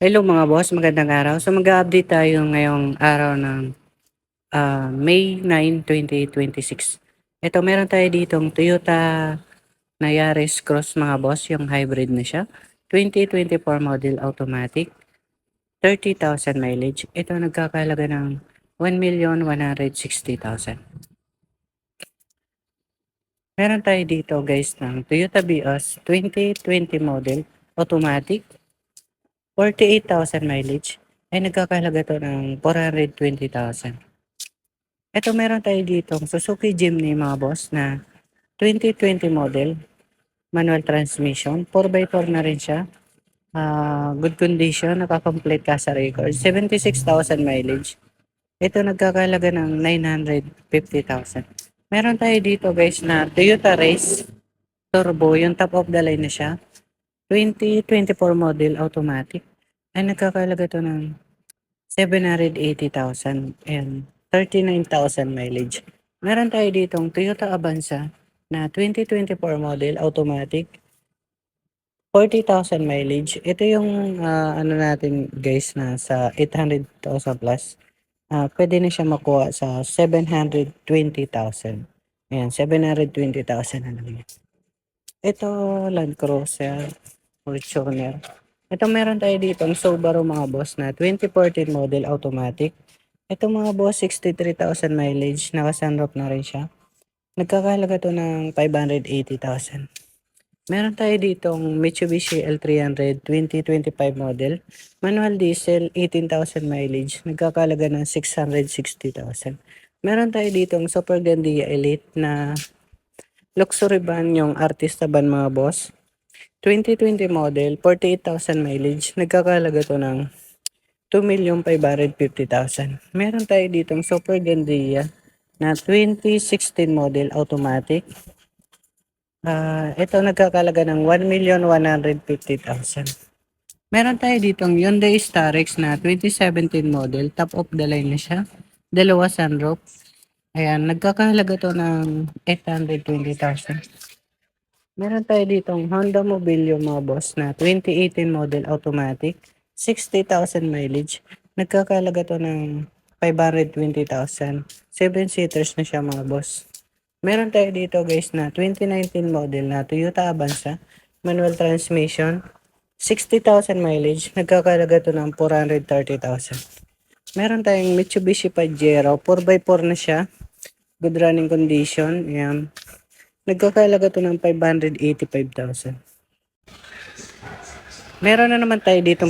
Hello mga boss, magandang araw. So mag-a-update tayo ngayong araw ng May 9, 2026. Ito meron tayo ditong Toyota na Yaris Cross mga boss, yung hybrid na siya. 2024 model automatic, 30,000 mileage. Ito nagkakalaga ng 1,160,000. Meron tayo dito guys ng Toyota Vios 2020 model automatic, 48,000 mileage. Ay nagkakahalaga to ng 420,000. Ito meron tayo dito Suzuki Jimny mga boss na 2020 model, manual transmission, 4x4 na rin siya. Good condition, nakakomplete ka sa record, 76,000 mileage. Ito nagkakahalaga ng 950,000. Meron tayo dito guys na Toyota Race Turbo, yung top of the line na siya. 2024 model automatic. Ay nagkakahalaga to ng 780,000 and 39,000 mileage. Meron tayo ditong Toyota Avanza na 2024 model automatic, 40,000 mileage. Ito yung ano natin guys na sa 800,000 plus. Pwede na siya makuha sa 720,000. Ayan, 720,000 na lang. Ito Land Cruiser, Fortuner. Ito meron tayo dito ang Subaru mga boss na 2014 model automatic. Ito mga boss 63,000 mileage, naka-sunroof na rin siya. Nagkakahalaga to ng 580,000. Meron tayo ditong Mitsubishi L300 2025 model, manual diesel, 18,000 mileage, nagkakahalaga ng 660,000. Meron tayo ditong Super Gandia Elite na luxury van, yung artista van mga boss. 2020 model, 48,000 mileage, nagkakahalaga to ng 2,550,000. Meron tayo ditong Super Gandia na 2016 model automatic. Ito nagkakahalaga ng 1,150,000. Meron tayo ditong Hyundai Starex na 2017 model, top of the line na siya. Dalawa sunroof. Ayan, nagkakahalaga to ng 820,000. Meron tayo ditong Honda Mobilio mga boss na 2018 model automatic, 60,000 mileage. Nagkakahalaga to ng 520,000. 7-seaters na siya mga boss. Meron tayo dito guys na 2019 model na Toyota Avanza, manual transmission, 60,000 mileage. Nagkakahalaga to ng 430,000. Meron tayong Mitsubishi Pajero, 4x4 na siya. Good running condition. Ayan. Nagkakahalaga to ng 585,000. Meron na naman tayo ditong